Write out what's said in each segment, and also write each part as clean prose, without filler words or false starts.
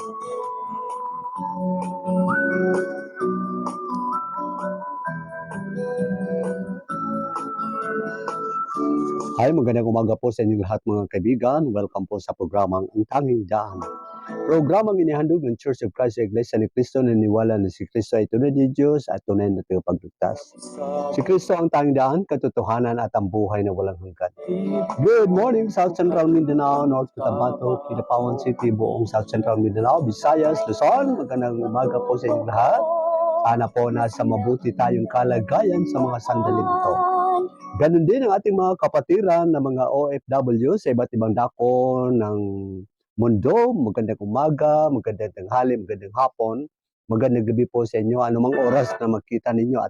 Hi, magandang umaga po sa inyong lahat mga kaibigan. Welcome po sa programang Ang Tanging Daan. Programang inihandog ng Church of Christ sa Iglesia ni Cristo na niwala na si Cristo ay tunay ni Diyos at tunay na tagapagligtas. Si Cristo ang tanging daan, katotohanan at ang buhay na walang hanggan. Good morning, South Central Mindanao, North Cotabato, Kidapawan City, buong South Central Mindanao, Visayas, Luzon. Magandang umaga po sa inyong lahat. Sana po nasa mabuti tayong kalagayan sa mga sandaling ito. Ganun din ang ating mga kapatiran na mga OFW sa iba't ibang dako ng mundo. Magandang umaga, magandang tanghali, magandang hapon, magandang gabi po sa inyo. Anumang oras na makita ninyo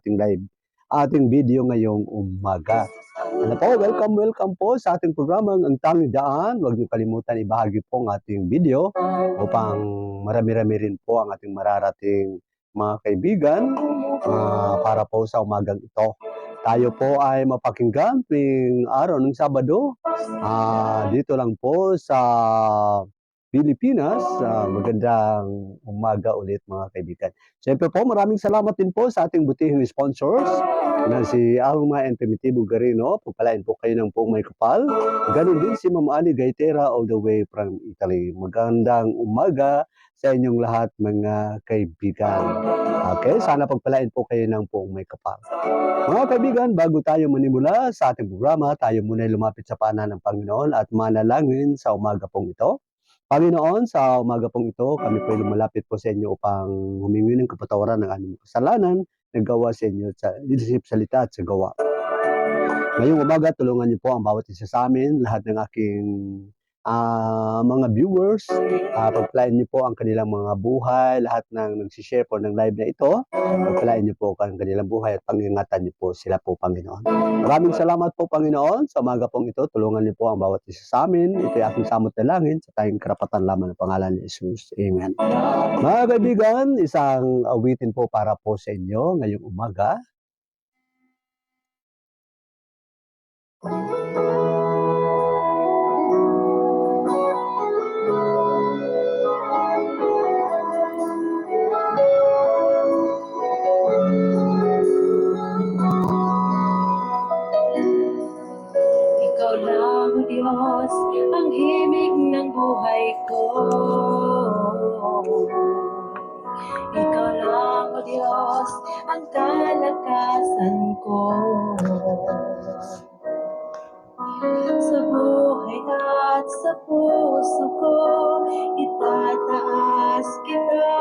ating video ngayong umaga. Ano po, welcome po sa ating programang Ang Tanging Daan. Huwag niyo kalimutan ibahagi po ang ating video upang marami-rami rin po ang ating mararating mga kaibigan para po sa umagang ito. Tayo po ay mapakinggan tuwing araw ng Sabado dito lang po sa Pilipinas. Magandang umaga ulit mga kaibigan. Siyempre po maraming salamat din po sa ating butihing sponsors na si Alma and Primitivo Garino. Pagpalain po kayo ng pong may kapal. Ganon din si Ma'am Ali Gaitera all the way from Italy. Magandang umaga sa inyong lahat mga kaibigan. Okay, sana pagpalain po kayo ng pong may kapal. Mga kaibigan, bago tayo manimula sa ating programa, tayo muna lumapit sa paanan ng Panginoon at manalangin sa umaga pong ito. Panginoon, sa umaga pong ito, kami po lumalapit po sa inyo upang humingi ng kapatawaran ng aming kasalanan na gawa sa inyo sa isip, salita at sa gawa. Ngayong umaga, tulungan niyo po ang bawat isa sa amin, lahat ng aking mga viewers, pagpalain niyo po ang kanilang mga buhay, lahat ng nagsishare po ng live na ito, pagpalain niyo po ang kanilang buhay at pangingatan niyo po sila po, Panginoon. Maraming salamat po, Panginoon, sa umaga pong ito, tulungan niyo po ang bawat isa sa amin. Ito ay aking samot na langin sa tayong karapatan lamang ng pangalan ni Jesus. Amen. Mga kaibigan, isang awitin po para po sa inyo ngayong umaga. Ikaw lang, O Diyos, ang himig ng buhay ko. Ikaw lang, O Diyos, ang kalakasan ko. Sa buhay at sa puso ko, itataas kita.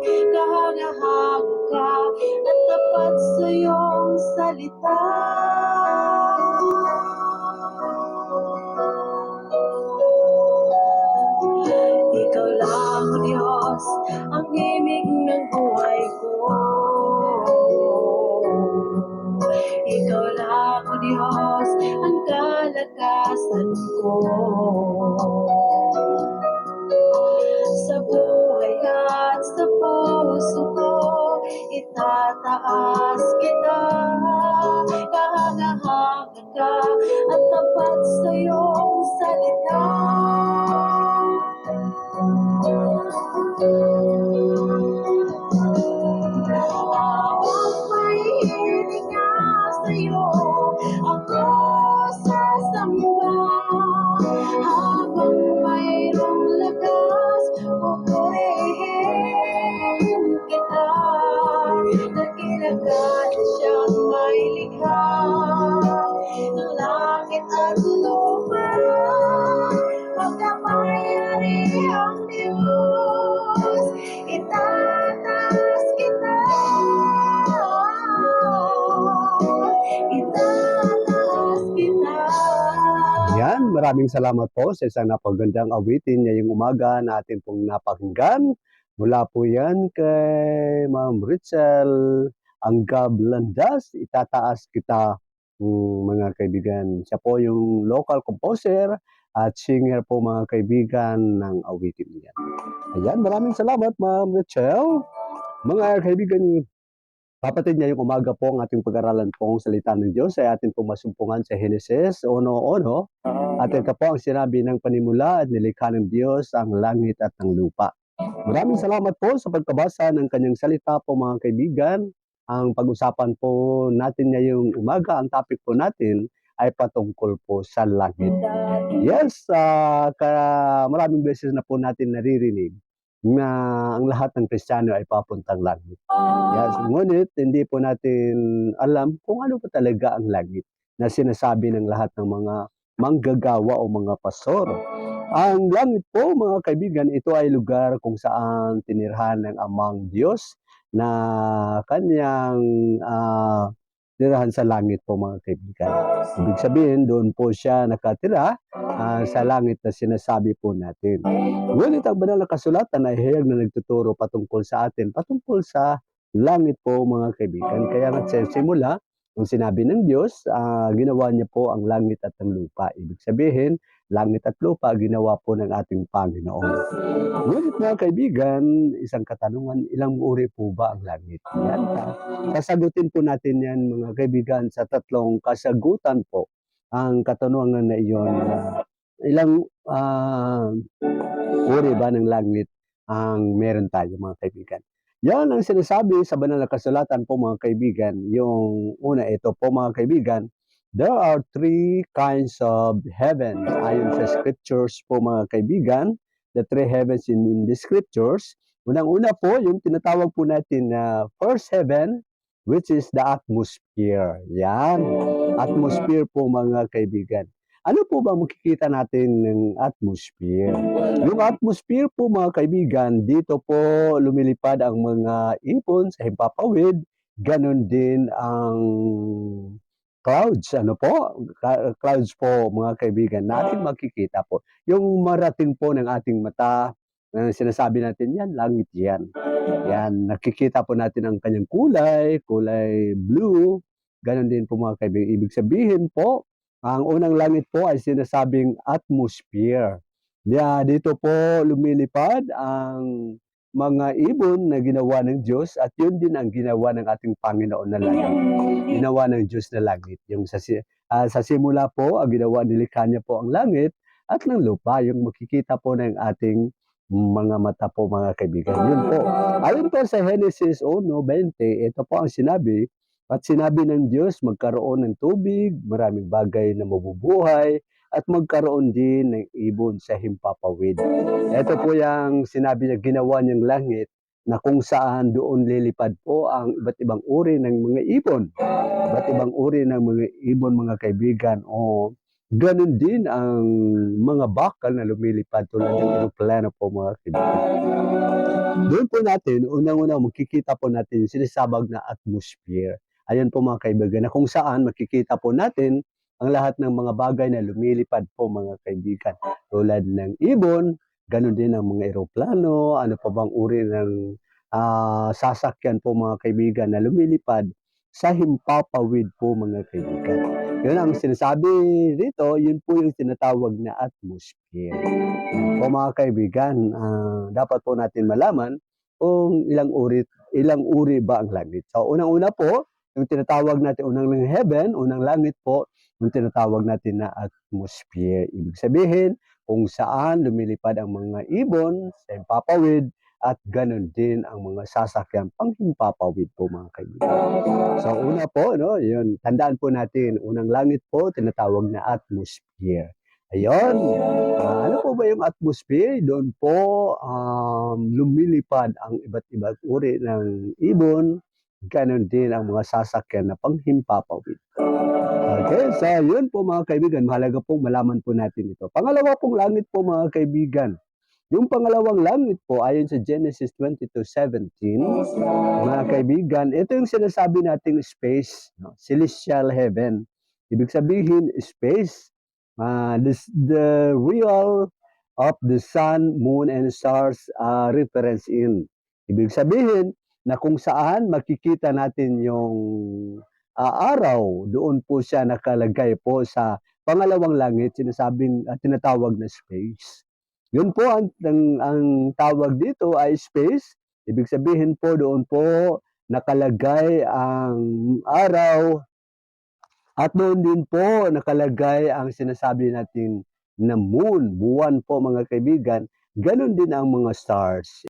Kahanga-hanga ka at tapat sa iyong salita. Ikaw lang, O Diyos, ang himig ng buhay ko. Ikaw lang, O Diyos, ang kalakasan ko. Sa buhay at sa puso ko, itataas kita. Kahanga-hanga ka at tapat sa iyong salita. Habang may hininga sa'yo, ako sasamba. Habang mayroong lakas, pupurihin kita. Dakila ka na siyang may likha ng langit at lupa. Pagkamayari ang Diyos, itataas kita. Itataas kita. Yan, maraming salamat po sa isang napagandang awitin ngayong umaga na atin pong napakinggan. Mula po yan kay Ma'am Richel Anggab Landas, itataas kita, mga kaibigan. Siya po yung local composer at singer po mga kaibigan ng awitin niya. Ayan, maraming salamat Ma'am Richel. Mga kaibigan, kapatid niya yung umaga po ang ating pag-aralan pong salita ng Diyos ay ating pong masumpungan sa Genesis 1:1. At ito po ang sinabi ng panimula at nilikha ng Diyos ang langit at ang lupa. Maraming salamat po sa pagkabasa ng kanyang salita po mga kaibigan. Ang pag-usapan po natin ngayong umaga, ang topic po natin ay patungkol po sa langit. Yes, maraming beses na po natin naririnig na ang lahat ng Kristiyano ay papuntang langit. Yes, ngunit hindi po natin alam kung ano pa talaga ang langit na sinasabi ng lahat ng mga manggagawa o mga pastor. Ang langit po mga kaibigan, ito ay lugar kung saan tinirhan ng Amang Diyos na kanyang tirahan sa langit po mga kaibigan. Ibig sabihin, doon po siya nakatira sa langit na sinasabi po natin. Ngunit ang banal na kasulatan ay hiyag na nagtuturo patungkol sa atin, patungkol sa langit po mga kaibigan. Kaya nga sa simula, nung sinabi ng Diyos, ginawa niya po ang langit at ang lupa. Ibig sabihin, langit at lupa ginawa po ng ating Panginoon. Ngunit mga kaibigan, isang katanungan, ilang uri po ba ang langit? Yan, sasagutin po natin yan mga kaibigan sa tatlong kasagutan po. Ang katanungan na iyon, ilang uri ba ng langit ang meron tayo mga kaibigan? Yan ang sinasabi sa banal na kasulatan po mga kaibigan. Yung una, ito po mga kaibigan, there are three kinds of heavens. Ayon sa scriptures po mga kaibigan, the three heavens in the scriptures. Unang-una po, yung tinatawag po natin na first heaven, which is the atmosphere. Yan, atmosphere po mga kaibigan. Ano po ba makikita natin ng atmosphere? Yung atmosphere po mga kaibigan, dito po lumilipad ang mga ibon sa himpapawid, ganon din ang clouds, ano po? Clouds po mga kaibigan, natin makikita po. Yung marating po ng ating mata, sinasabi natin yan, langit yan. Yan, nakikita po natin ang kanyang kulay blue, ganon din po mga kaibigan. Ibig sabihin po, ang unang langit po ay sinasabing atmosphere. Dito po lumilipad ang mga ibon na ginawa ng Diyos at yun din ang ginawa ng ating Panginoon na langit. Ginawa ng Diyos na langit. Yung sa simula po, ang ginawa nilikha niya po ang langit at ng lupa, yung makikita po ng ating mga mata po mga kaibigan. Yun po. Ayon po sa Genesis 1:20, ito po ang sinabi, at sinabi ng Diyos, magkaroon ng tubig, maraming bagay na mabubuhay, at magkaroon din ng ibon sa himpapawid. Ito po yung sinabi niya, ginawa niyang langit, na kung saan doon lilipad po ang iba't ibang uri ng mga ibon. Iba't ibang uri ng mga ibon, mga kaibigan, o ganun din ang mga bakal na lumilipad tulad ng aeroplano po mga kaibigan. Doon po natin, unang-una makikita po natin yung sinasabag na atmosphere. Ayan po mga kaibigan, na kung saan makikita po natin ang lahat ng mga bagay na lumilipad po mga kaibigan. Tulad ng ibon, ganun din ang mga eroplano, ano pa bang uri ng sasakyan po mga kaibigan na lumilipad sa himpapawid po mga kaibigan. Yun ang sinasabi dito, yun po yung tinatawag na atmosphere. Po mga kaibigan, dapat po natin malaman kung ilang uri ba ang langit. So unang-una po, yung tinatawag natin unang heaven, unang langit po, yung tinatawag natin na atmosphere. Ibig sabihin, kung saan lumilipad ang mga ibon sa himpapawid at ganun din ang mga sasakyan pang himpapawid po mga kaibigan. So una po, no, yun, tandaan po natin, unang langit po, tinatawag na atmosphere. Ayun, ano po ba yung atmosphere? Doon po lumilipad ang iba't ibang uri ng ibon, ganon din ang mga sasakyan na panghimpapawid. Okay, so yun po mga kaibigan, mahalaga pong malaman po natin ito. Pangalawa pong langit po mga kaibigan. Yung pangalawang langit po, ayon sa Genesis 22:17, mga kaibigan, ito yung sinasabi nating space, no? Celestial heaven. Ibig sabihin, space, the real of the sun, moon, and stars reference in. Ibig sabihin, na kung saan makikita natin yung araw, doon po siya nakalagay po sa pangalawang langit, sinasabing tinatawag na space. Yun po ang tawag dito ay space. Ibig sabihin po doon po nakalagay ang araw at doon din po nakalagay ang sinasabi natin na moon, buwan po mga kaibigan. Ganon din ang mga stars.